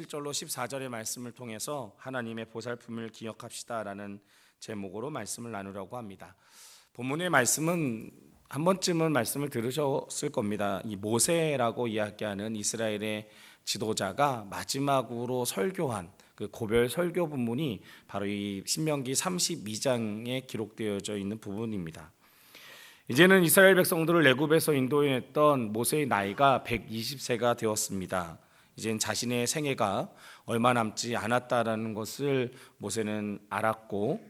7절로 14절의 말씀을 통해서 하나님의 보살핌을 기억합시다라는 제목으로 말씀을 나누려고 합니다. 본문의 말씀은 한 번쯤은 말씀을 들으셨을 겁니다. 이 모세라고 이야기하는 이스라엘의 지도자가 마지막으로 설교한 그 고별 설교 부분이 바로 이 신명기 32장에 기록되어져 있는 부분입니다. 이제는 이스라엘 백성들을 애굽에서 인도해냈던 모세의 나이가 120세가 되었습니다. 이젠 자신의 생애가 얼마 남지 않았다라는 것을 모세는 알았고,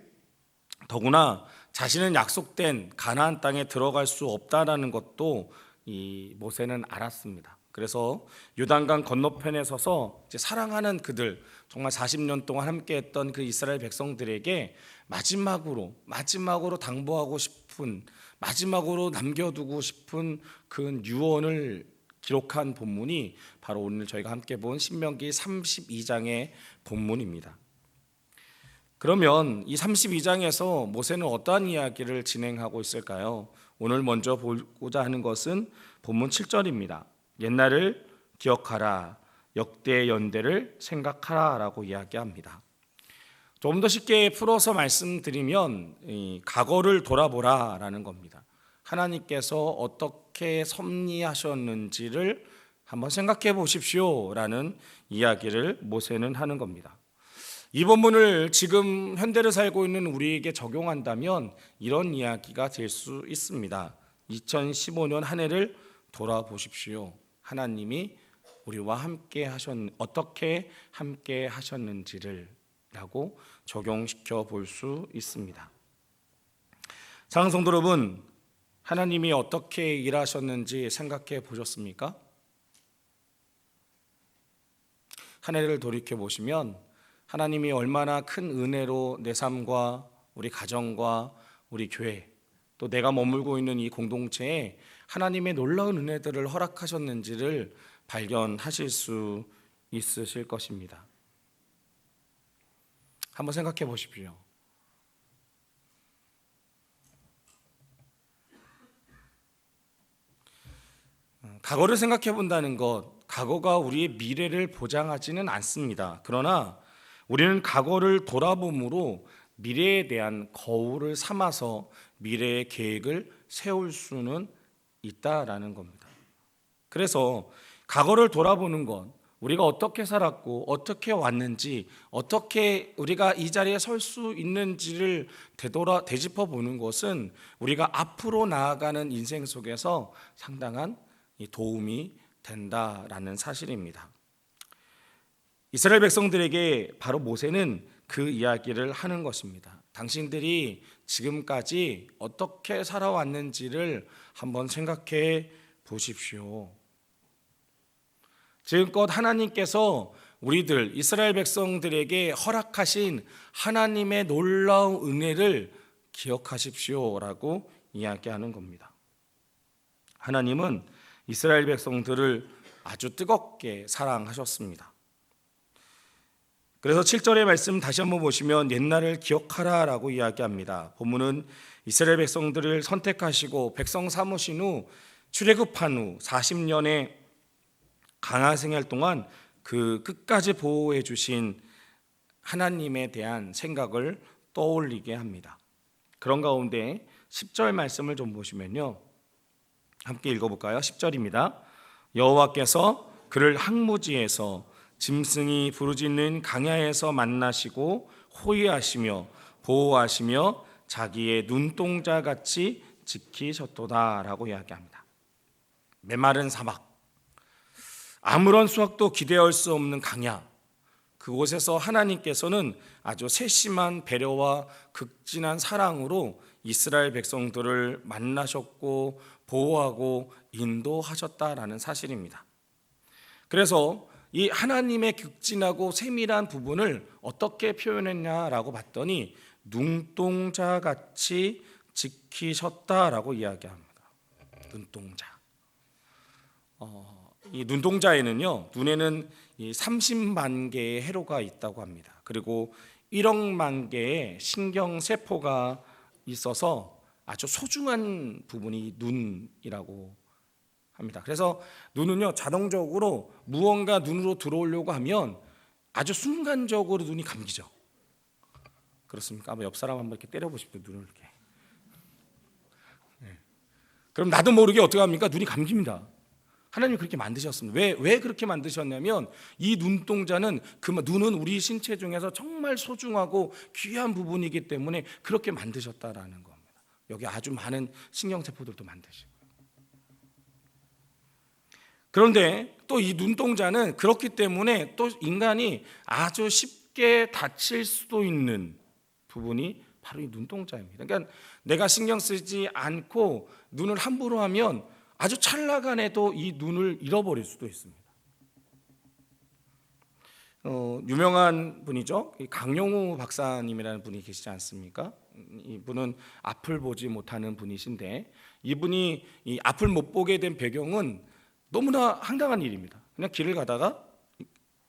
더구나 자신은 약속된 가나안 땅에 들어갈 수 없다라는 것도 이 모세는 알았습니다. 그래서 요단강 건너편에 서서 이제 사랑하는 그들, 정말 40년 동안 함께했던 그 이스라엘 백성들에게 마지막으로 당부하고 싶은, 마지막으로 남겨두고 싶은 그 유언을 기록한 본문이 바로 오늘 저희가 함께 본 신명기 32장의 본문입니다. 그러면 이 32장에서 모세는 어떠한 이야기를 진행하고 있을까요? 오늘 먼저 보고자 하는 것은 본문 7절입니다. 옛날을 기억하라, 역대 연대를 생각하라 라고 이야기합니다. 좀 더 쉽게 풀어서 말씀드리면 과거를 돌아보라 라는 겁니다. 하나님께서 어떻게 섭리하셨는지를 한번 생각해 보십시오 라는 이야기를 모세는 하는 겁니다. 이 본문을 지금 현대를 살고 있는 우리에게 적용한다면 이런 이야기가 될 수 있습니다. 2015년 한 해를 돌아보십시오. 하나님이 우리와 어떻게 함께 하셨는지를 라고 적용시켜 볼 수 있습니다. 사랑하는 성도 여러분, 하나님이 어떻게 일하셨는지 생각해 보셨습니까? 한 해를 돌이켜 보시면 하나님이 얼마나 큰 은혜로 내 삶과 우리 가정과 우리 교회, 또 내가 머물고 있는 이 공동체에 하나님의 놀라운 은혜들을 허락하셨는지를 발견하실 수 있으실 것입니다. 한번 생각해 보십시오. 과거를 생각해 본다는 것, 과거가 우리의 미래를 보장하지는 않습니다. 그러나 우리는 과거를 돌아봄으로 미래에 대한 거울을 삼아서 미래의 계획을 세울 수는 있다라는 겁니다. 그래서 과거를 돌아보는 것, 우리가 어떻게 살았고 어떻게 왔는지, 어떻게 우리가 이 자리에 설 수 있는지를 되짚어 보는 것은 우리가 앞으로 나아가는 인생 속에서 상당한 도움이 된다라는 사실입니다. 이스라엘 백성들에게 바로 모세는 그 이야기를 하는 것입니다. 당신들이 지금까지 어떻게 살아왔는지를 한번 생각해 보십시오. 지금껏 하나님께서 우리들 이스라엘 백성들에게 허락하신 하나님의 놀라운 은혜를 기억하십시오라고 이야기하는 겁니다. 하나님은 이스라엘 백성들을 아주 뜨겁게 사랑하셨습니다. 그래서 7절의 말씀 다시 한번 보시면 옛날을 기억하라라고 이야기합니다. 본문은 이스라엘 백성들을 선택하시고 백성 삼으신 후 출애굽한 후 40년의 강한 생활 동안 그 끝까지 보호해 주신 하나님에 대한 생각을 떠올리게 합니다. 그런 가운데 10절 말씀을 좀 보시면요, 함께 읽어볼까요? 10절입니다. 여호와께서 그를 항무지에서 짐승이 부르짖는 강야에서 만나시고 호위하시며 보호하시며 자기의 눈동자같이 지키셨도다 라고 이야기합니다. 메마른 사막, 아무런 수확도 기대할 수 없는 강야, 그곳에서 하나님께서는 아주 세심한 배려와 극진한 사랑으로 이스라엘 백성들을 만나셨고 보호하고 인도하셨다라는 사실입니다. 그래서 이 하나님의 극진하고 세밀한 부분을 어떻게 표현했냐라고 봤더니 눈동자같이 지키셨다라고 이야기합니다. 눈동자. 이 눈동자에는요, 눈에는 30만 개의 회로가 있다고 합니다. 그리고 1억만 개의 신경세포가 있어서 아주 소중한 부분이 눈이라고 합니다. 그래서 눈은요, 자동적으로 무언가 눈으로 들어오려고 하면 아주 순간적으로 눈이 감기죠. 그렇습니까? 한번 옆 사람 한번 이렇게 때려보십시오. 눈을 이렇게. 네. 그럼 나도 모르게 어떻게 합니까? 눈이 감깁니다. 하나님이 그렇게 만드셨습니다. 왜 그렇게 만드셨냐면 이 눈동자는 눈은 우리 신체 중에서 정말 소중하고 귀한 부분이기 때문에 그렇게 만드셨다라는 겁니다. 여기 아주 많은 신경세포들도 만드시고. 그런데 또 이 눈동자는 그렇기 때문에 또 인간이 아주 쉽게 다칠 수도 있는 부분이 바로 이 눈동자입니다. 그러니까 내가 신경 쓰지 않고 눈을 함부로 하면 아주 찰나간에도 이 눈을 잃어버릴 수도 있습니다. 유명한 분이죠. 강영우 박사님이라는 분이 계시지 않습니까? 이분은 앞을 보지 못하는 분이신데 이분이 이 앞을 못 보게 된 배경은 너무나 황당한 일입니다. 그냥 길을 가다가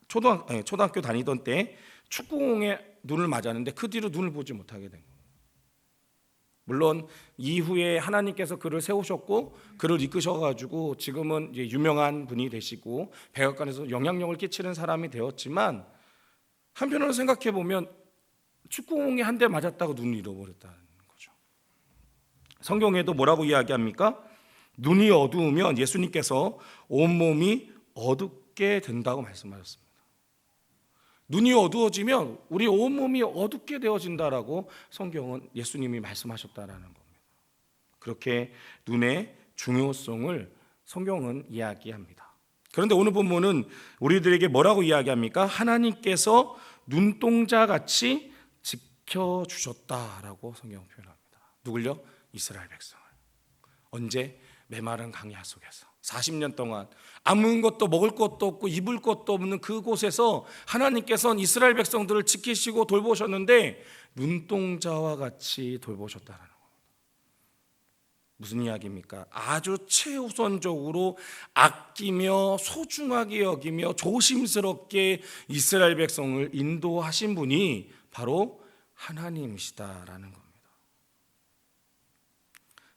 초등학교 다니던 때 축구공에 눈을 맞았는데 그 뒤로 눈을 보지 못하게 된 거예요. 물론 이후에 하나님께서 그를 세우셨고 그를 이끄셔가지고 지금은 이제 유명한 분이 되시고 백악관에서 영향력을 끼치는 사람이 되었지만 한편으로 생각해 보면 축구공에 한 대 맞았다고 눈을 잃어버렸다는 거죠. 성경에도 뭐라고 이야기합니까? 눈이 어두우면 예수님께서 온몸이 어둡게 된다고 말씀하셨습니다. 눈이 어두워지면 우리 온몸이 어둡게 되어진다라고 성경은 예수님이 말씀하셨다라는 겁니다. 그렇게 눈의 중요성을 성경은 이야기합니다. 그런데 오늘 본문은 우리들에게 뭐라고 이야기합니까? 하나님께서 눈동자같이 지켜주셨다라고 성경 표현합니다. 누굴요? 이스라엘 백성을. 언제? 메마른 광야 속에서 40년 동안 아무것도 먹을 것도 없고 입을 것도 없는 그곳에서 하나님께서는 이스라엘 백성들을 지키시고 돌보셨는데 눈동자와 같이 돌보셨다는 겁니다. 무슨 이야기입니까? 아주 최우선적으로 아끼며 소중하게 여기며 조심스럽게 이스라엘 백성을 인도하신 분이 바로 하나님이시다라는 겁니다.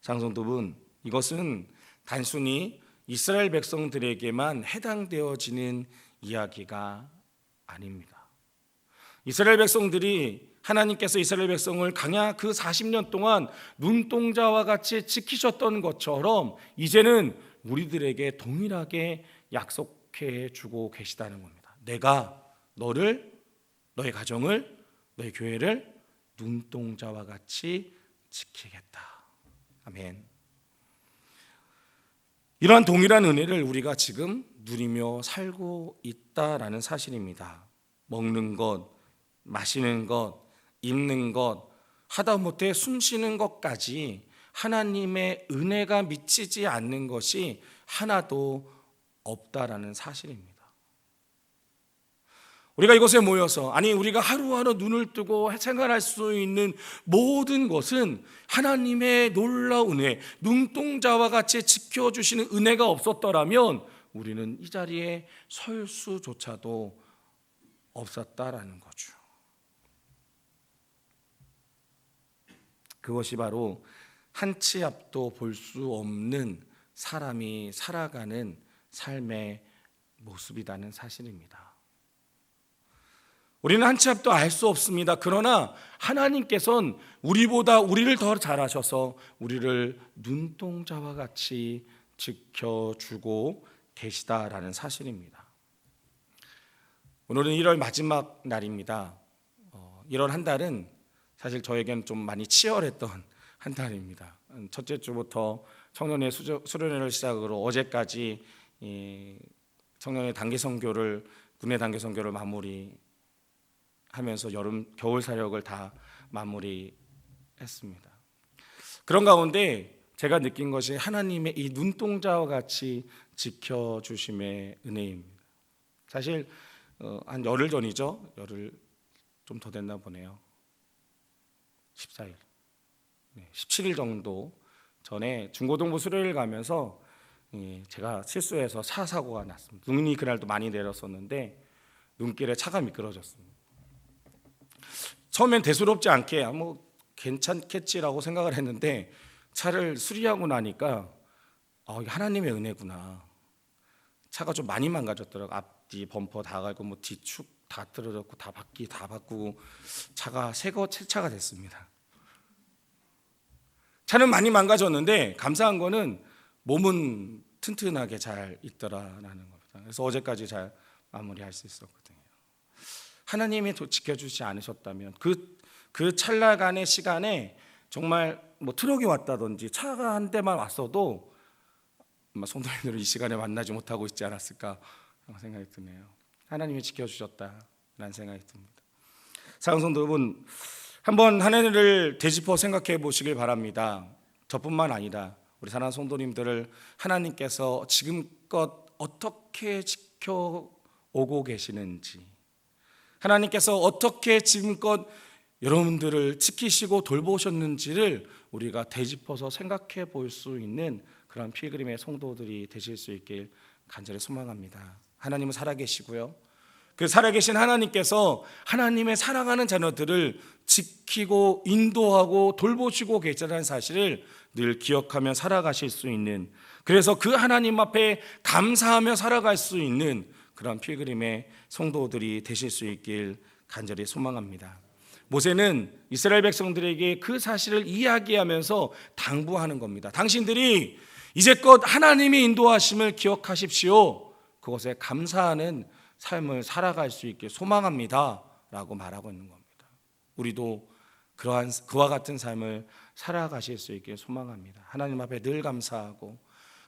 장성도분, 이것은 단순히 이스라엘 백성들에게만 해당되어지는 이야기가 아닙니다. 이스라엘 백성들이 하나님께서 이스라엘 백성을 광야 그 40년 동안 눈동자와 같이 지키셨던 것처럼 이제는 우리들에게 동일하게 약속해 주고 계시다는 겁니다. 내가 너를, 너의 가정을, 너의 교회를 눈동자와 같이 지키겠다. 아멘. 이러한 동일한 은혜를 우리가 지금 누리며 살고 있다라는 사실입니다. 먹는 것, 마시는 것, 입는 것, 하다못해 숨 쉬는 것까지 하나님의 은혜가 미치지 않는 것이 하나도 없다라는 사실입니다. 우리가 이곳에 모여서 우리가 하루하루 눈을 뜨고 생활할 수 있는 모든 것은 하나님의 놀라운 은혜, 눈동자와 같이 지켜주시는 은혜가 없었더라면 우리는 이 자리에 설 수조차도 없었다라는 거죠. 그것이 바로 한 치 앞도 볼 수 없는 사람이 살아가는 삶의 모습이라는 사실입니다. 우리는 한 치 앞도 알 수 없습니다. 그러나 하나님께서는 우리를 더 잘 아셔서 우리를 눈동자와 같이 지켜주고 계시다라는 사실입니다. 오늘은 1월 마지막 날입니다. 1월 한 달은 사실 저에게는 좀 많이 치열했던 한 달입니다. 첫째 주부터 청년의 수련회를 시작으로 어제까지 청년의 단기 선교를 국내 단기 선교를 마무리하면서 겨울 사역을 다 마무리했습니다. 그런 가운데 제가 느낀 것이 하나님의 이 눈동자와 같이 지켜주심의 은혜입니다. 사실 한 열흘 전이죠. 열흘 좀 더 됐나 보네요. 14일, 17일 정도 전에 중고등부 수련회를 가면서 제가 실수해서 차 사고가 났습니다. 눈이 그날도 많이 내렸었는데 눈길에 차가 미끄러졌습니다. 처음엔 대수롭지 않게 괜찮겠지라고 생각을 했는데 차를 수리하고 나니까 이게 하나님의 은혜구나. 차가 좀 많이 망가졌더라고요. 앞뒤 범퍼 다 갈고 뒤축 다 떨어졌고 다 바꾸고 차가 새 차가 됐습니다. 차는 많이 망가졌는데 감사한 거는 몸은 튼튼하게 잘 있더라라는 겁니다. 그래서 어제까지 잘 마무리할 수 있었거든요. 하나님이 지켜주지 않으셨다면 그 찰나간의 시간에 정말 뭐 트럭이 왔다든지 차가 한 대만 왔어도 아마 성도님들은 이 시간에 만나지 못하고 있지 않았을까 생각이 드네요. 하나님이 지켜주셨다라는 생각이 듭니다. 사랑하는 성도 여러분, 한번 한 해를 되짚어 생각해 보시길 바랍니다. 저뿐만 아니라 우리 사랑하는 성도님들을 하나님께서 지금껏 어떻게 지켜오고 계시는지, 하나님께서 어떻게 지금껏 여러분들을 지키시고 돌보셨는지를 우리가 되짚어서 생각해 볼 수 있는 그런 필그림의 성도들이 되실 수 있길 간절히 소망합니다. 하나님은 살아계시고요, 그 살아계신 하나님께서 하나님의 사랑하는 자녀들을 지키고 인도하고 돌보시고 계시다는 사실을 늘 기억하며 살아가실 수 있는, 그래서 그 하나님 앞에 감사하며 살아갈 수 있는 그런 필그림의 성도들이 되실 수 있길 간절히 소망합니다. 모세는 이스라엘 백성들에게 그 사실을 이야기하면서 당부하는 겁니다. 당신들이 이제껏 하나님의 인도하심을 기억하십시오. 그것에 감사하는 삶을 살아갈 수 있게 소망합니다 라고 말하고 있는 겁니다. 우리도 그와 같은 삶을 살아가실 수 있게 소망합니다. 하나님 앞에 늘 감사하고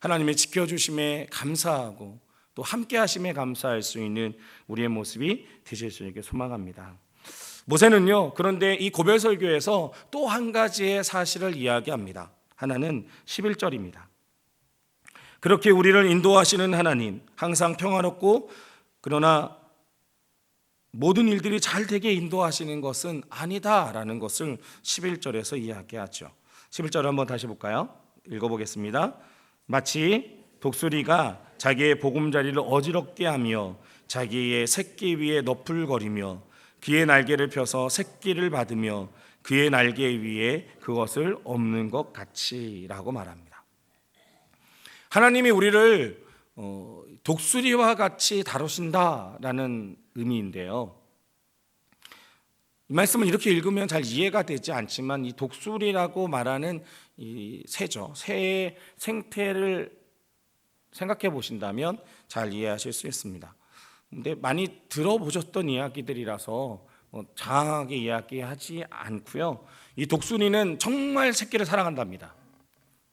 하나님의 지켜주심에 감사하고 또 함께 하심에 감사할 수 있는 우리의 모습이 되실 수 있게 소망합니다. 모세는요, 그런데 이 고별설교에서 또 한 가지의 사실을 이야기합니다. 하나는 11절입니다. 그렇게 우리를 인도하시는 하나님, 항상 평화롭고 그러나 모든 일들이 잘 되게 인도하시는 것은 아니다라는 것을 11절에서 이야기하죠. 11절 한번 다시 볼까요? 읽어보겠습니다. 마치 독수리가 자기의 보금자리를 어지럽게 하며 자기의 새끼 위에 너풀거리며 그의 날개를 펴서 새끼를 받으며 그의 날개 위에 그것을 엎는 것 같이라고 말합니다. 하나님이 우리를 독수리와 같이 다루신다라는 의미인데요, 이 말씀을 이렇게 읽으면 잘 이해가 되지 않지만 이 독수리라고 말하는 이 새죠, 새의 생태를 생각해 보신다면 잘 이해하실 수 있습니다. 근데 많이 들어보셨던 이야기들이라서 장황하게 이야기하지 않고요, 이 독수리는 정말 새끼를 사랑한답니다.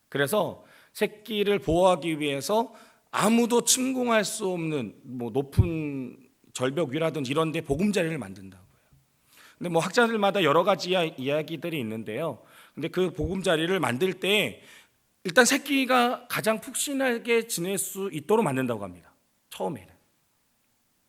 그래서 새끼를 보호하기 위해서 아무도 침공할 수 없는 높은 절벽 위라든지 이런 데 보금자리를 만든다고요. 근데 학자들마다 여러 가지 이야기들이 있는데요, 근데 그 보금자리를 만들 때 일단 새끼가 가장 푹신하게 지낼 수 있도록 만든다고 합니다. 처음에는.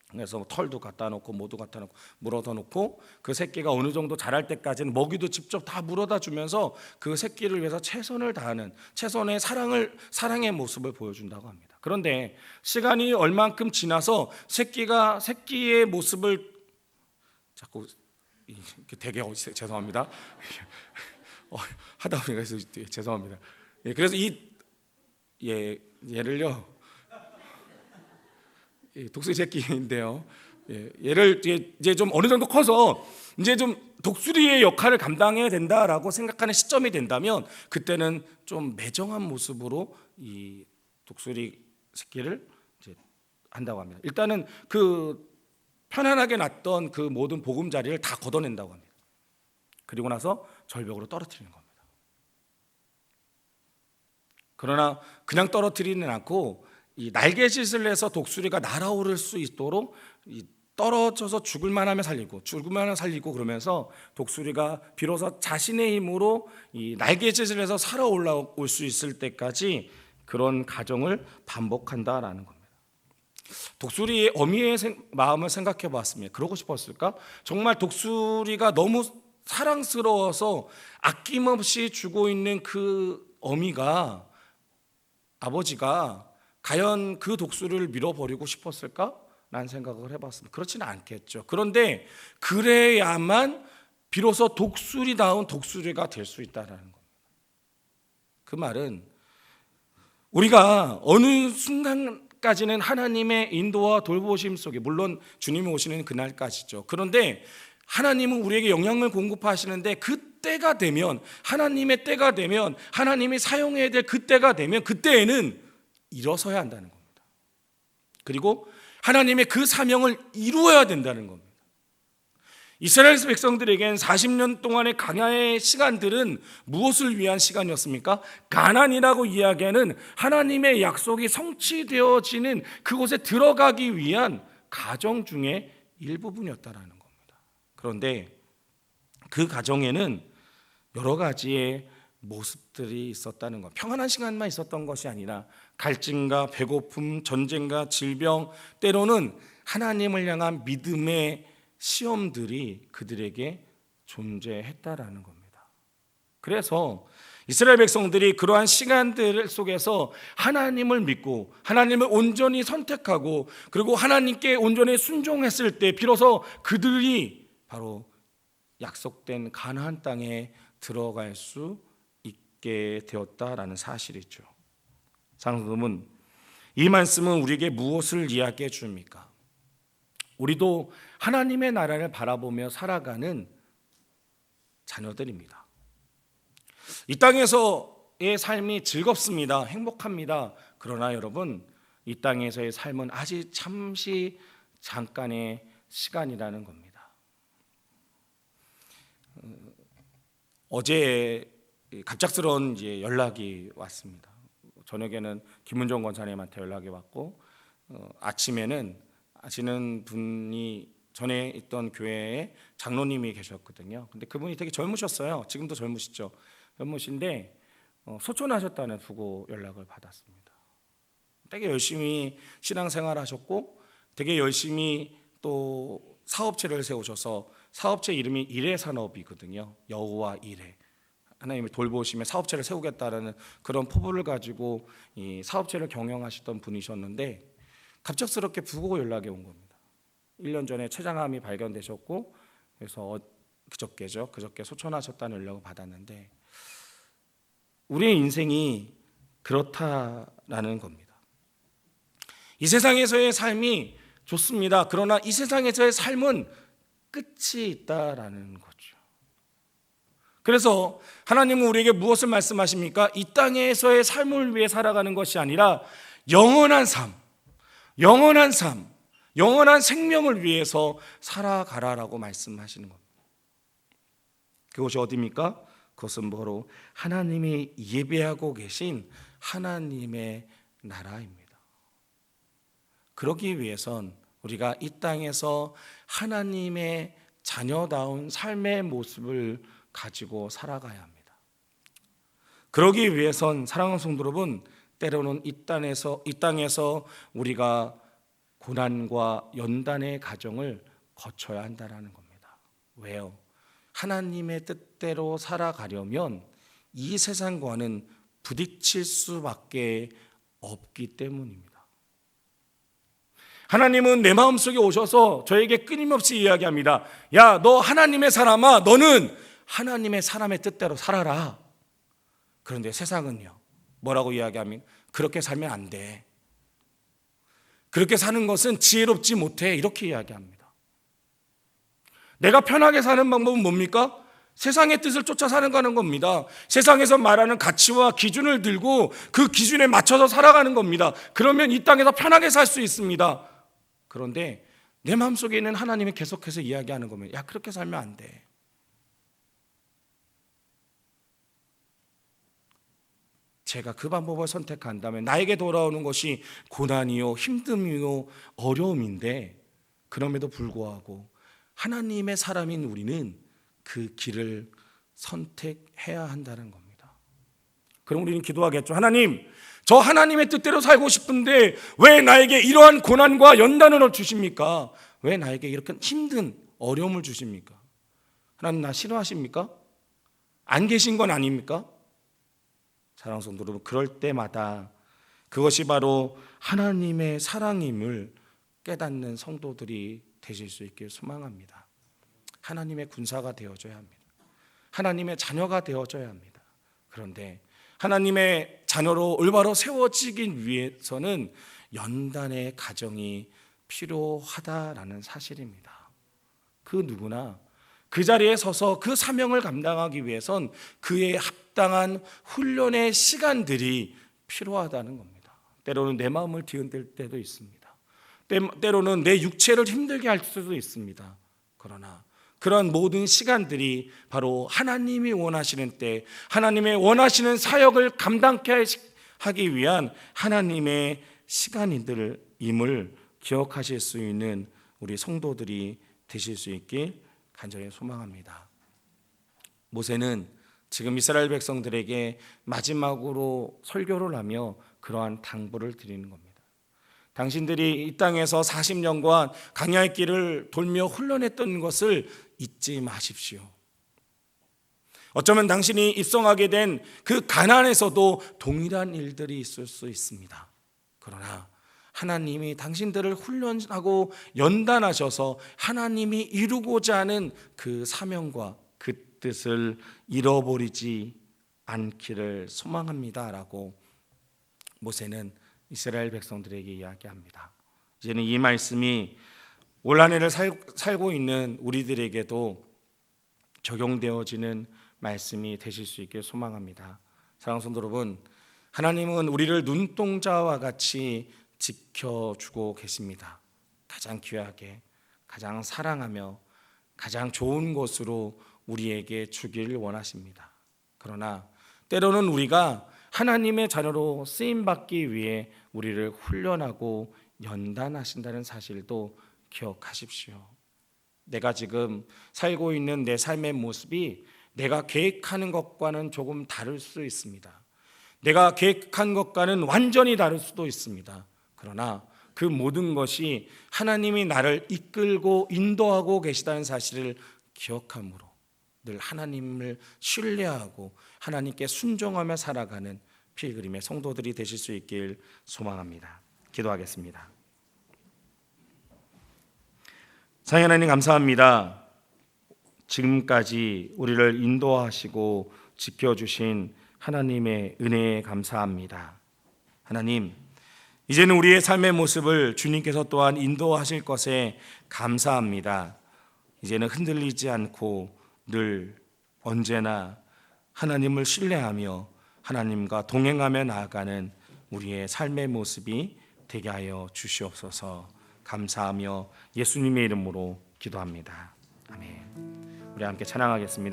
그래서 털도 갖다 놓고 모두 갖다 놓고 물어다 놓고 그 새끼가 어느 정도 자랄 때까지는 먹이도 직접 다 물어다 주면서 그 새끼를 위해서 최선을 다하는, 최선의 사랑의 모습을 보여준다고 합니다. 그런데 시간이 얼만큼 지나서 새끼의 모습을 자꾸 되게 죄송합니다. 하다 보니까 죄송합니다. 그래서 얘를요, 독수리 새끼인데요, 얘를 이제 좀 어느 정도 커서 이제 좀 독수리의 역할을 감당해야 된다라고 생각하는 시점이 된다면 그때는 좀 매정한 모습으로 이 독수리 새끼를 이제 한다고 합니다. 일단은 그 편안하게 놨던 그 모든 보금자리를 다 걷어낸다고 합니다. 그리고 나서 절벽으로 떨어뜨리는 겁니다. 그러나 그냥 떨어뜨리는 않고 이 날개짓을 해서 독수리가 날아오를 수 있도록 떨어져서 죽을만 하면 살리고 그러면서 독수리가 비로소 자신의 힘으로 이 날개짓을 해서 살아 올라올 수 있을 때까지 그런 과정을 반복한다라는 겁니다. 독수리의 어미의 마음을 생각해 보았습니다. 그러고 싶었을까? 정말 독수리가 너무 사랑스러워서 아낌없이 주고 있는 그 어미가, 아버지가 과연 그 독수리를 밀어버리고 싶었을까? 라는 생각을 해봤습니다. 그렇지는 않겠죠. 그런데 그래야만 비로소 독수리다운 독수리가 될 수 있다는 겁니다. 그 말은 우리가 어느 그날까지는 하나님의 인도와 돌보심 속에, 물론 주님이 오시는 그날까지죠. 그런데 하나님은 우리에게 영향을 공급하시는데 그때가 되면, 하나님의 때가 되면, 하나님이 사용해야 될 그때가 되면 그때에는 일어서야 한다는 겁니다. 그리고 하나님의 그 사명을 이루어야 된다는 겁니다. 이스라엘 백성들에겐 40년 동안의 광야의 시간들은 무엇을 위한 시간이었습니까? 가나안이라고 이야기하는 하나님의 약속이 성취되어지는 그곳에 들어가기 위한 과정 중에 일부분이었다라는 겁니다. 그런데 그 과정에는 여러 가지의 모습들이 있었다는 것. 평안한 시간만 있었던 것이 아니라 갈증과 배고픔, 전쟁과 질병, 때로는 하나님을 향한 믿음의 시험들이 그들에게 존재했다라는 겁니다. 그래서 이스라엘 백성들이 그러한 시간들 속에서 하나님을 믿고 하나님을 온전히 선택하고 그리고 하나님께 온전히 순종했을 때 비로소 그들이 바로 약속된 가나안 땅에 들어갈 수 있게 되었다라는 사실이죠. 사랑하는 여러분, 이 말씀은 우리에게 무엇을 이야기해 줍니까? 우리도 하나님의 나라를 바라보며 살아가는 자녀들입니다. 이 땅에서의 삶이 즐겁습니다. 행복합니다. 그러나 여러분, 이 땅에서의 삶은 아직 잠시 잠깐의 시간이라는 겁니다. 어제 갑작스러운 연락이 왔습니다. 저녁에는 김문정 권사님한테 연락이 왔고, 아침에는 아시는 분이 전에 있던 교회에 장로님이 계셨거든요. 근데 그분이 되게 젊으셨어요. 지금도 젊으시죠. 젊으신데 소천하셨다는 부고 연락을 받았습니다. 되게 열심히 신앙생활 하셨고 되게 열심히 또 사업체를 세우셔서, 사업체 이름이 이레산업이거든요. 여호와 이레, 하나님이 돌보시며 사업체를 세우겠다라는 그런 포부를 가지고 이 사업체를 경영하시던 분이셨는데 갑작스럽게 부고 연락이 온 겁니다. 1년 전에 췌장암이 발견되셨고, 그래서 그저께 소천하셨다는 연락을 받았는데, 우리의 인생이 그렇다라는 겁니다. 이 세상에서의 삶이 좋습니다. 그러나 이 세상에서의 삶은 끝이 있다라는 거죠. 그래서 하나님은 우리에게 무엇을 말씀하십니까? 이 땅에서의 삶을 위해 살아가는 것이 아니라 영원한 삶, 영원한 생명을 위해서 살아가라라고 말씀하시는 겁니다. 그것이 어디입니까? 그것은 바로 하나님이 예배하고 계신 하나님의 나라입니다. 그러기 위해선 우리가 이 땅에서 하나님의 자녀다운 삶의 모습을 가지고 살아가야 합니다. 그러기 위해선 사랑하는 성도 여러분, 때로는 이 땅에서 우리가 고난과 연단의 과정을 거쳐야 한다는 겁니다. 왜요? 하나님의 뜻대로 살아가려면 이 세상과는 부딪힐 수밖에 없기 때문입니다. 하나님은 내 마음속에 오셔서 저에게 끊임없이 이야기합니다. 야, 너 하나님의 사람아, 너는 하나님의 사람의 뜻대로 살아라. 그런데 세상은요, 뭐라고 이야기하면 그렇게 살면 안 돼. 그렇게 사는 것은 지혜롭지 못해. 이렇게 이야기합니다. 내가 편하게 사는 방법은 뭡니까? 세상의 뜻을 쫓아 살아가는 겁니다. 세상에서 말하는 가치와 기준을 들고 그 기준에 맞춰서 살아가는 겁니다. 그러면 이 땅에서 편하게 살 수 있습니다. 그런데 내 마음속에 있는 하나님이 계속해서 이야기하는 겁니다. 야, 그렇게 살면 안 돼. 제가 그 방법을 선택한다면 나에게 돌아오는 것이 고난이요, 힘듦이요, 어려움인데, 그럼에도 불구하고 하나님의 사람인 우리는 그 길을 선택해야 한다는 겁니다. 그럼 우리는 기도하겠죠. 하나님, 저 하나님의 뜻대로 살고 싶은데 왜 나에게 이러한 고난과 연단을 주십니까? 왜 나에게 이렇게 힘든 어려움을 주십니까? 하나님, 나 싫어하십니까? 안 계신 건 아닙니까? 사랑하는 성도 여러분, 그럴 때마다 그것이 바로 하나님의 사랑임을 깨닫는 성도들이 되실 수 있길 소망합니다. 하나님의 군사가 되어줘야 합니다. 하나님의 자녀가 되어줘야 합니다. 그런데 하나님의 자녀로 올바로 세워지기 위해서는 연단의 가정이 필요하다라는 사실입니다. 그 누구나 그 자리에 서서 그 사명을 감당하기 위해선 그에 합당한 훈련의 시간들이 필요하다는 겁니다. 때로는 내 마음을 뒤흔들 때도 있습니다. 때로는 내 육체를 힘들게 할 수도 있습니다. 그러나 그런 모든 시간들이 바로 하나님이 원하시는 때, 하나님의 원하시는 사역을 감당케 하기 위한 하나님의 시간임을 기억하실 수 있는 우리 성도들이 되실 수 있길 간절히 소망합니다. 모세는 지금 이스라엘 백성들에게 마지막으로 설교를 하며 그러한 당부를 드리는 겁니다. 당신들이 이 땅에서 40년간 광야의 길을 돌며 훈련했던 것을 잊지 마십시오. 어쩌면 당신이 입성하게 된 그 가나안에서도 동일한 일들이 있을 수 있습니다. 그러나 하나님이 당신들을 훈련하고 연단하셔서 하나님이 이루고자 하는 그 사명과 그 뜻을 잃어버리지 않기를 소망합니다라고 모세는 이스라엘 백성들에게 이야기합니다. 이제는 이 말씀이 올 한 해를 살고 있는 우리들에게도 적용되어지는 말씀이 되실 수 있길 소망합니다. 사랑하는 성도 여러분, 하나님은 우리를 눈동자와 같이 지켜주고 계십니다. 가장 귀하게, 가장 사랑하며 가장 좋은 것으로 우리에게 주기를 원하십니다. 그러나 때로는 우리가 하나님의 자녀로 쓰임받기 위해 우리를 훈련하고 연단하신다는 사실도 기억하십시오. 내가 지금 살고 있는 내 삶의 모습이 내가 계획하는 것과는 조금 다를 수 있습니다. 내가 계획한 것과는 완전히 다를 수도 있습니다. 그러나 그 모든 것이 하나님이 나를 이끌고 인도하고 계시다는 사실을 기억함으로 늘 하나님을 신뢰하고 하나님께 순종하며 살아가는 필그림의 성도들이 되실 수 있길 소망합니다. 기도하겠습니다. 사랑하는 하나님, 감사합니다. 지금까지 우리를 인도하시고 지켜주신 하나님의 은혜에 감사합니다. 하나님, 이제는 우리의 삶의 모습을 주님께서 또한 인도하실 것에 감사합니다. 이제는 흔들리지 않고 늘 언제나 하나님을 신뢰하며 하나님과 동행하며 나아가는 우리의 삶의 모습이 되게 하여 주시옵소서. 감사하며 예수님의 이름으로 기도합니다. 아멘. 우리 함께 찬양하겠습니다.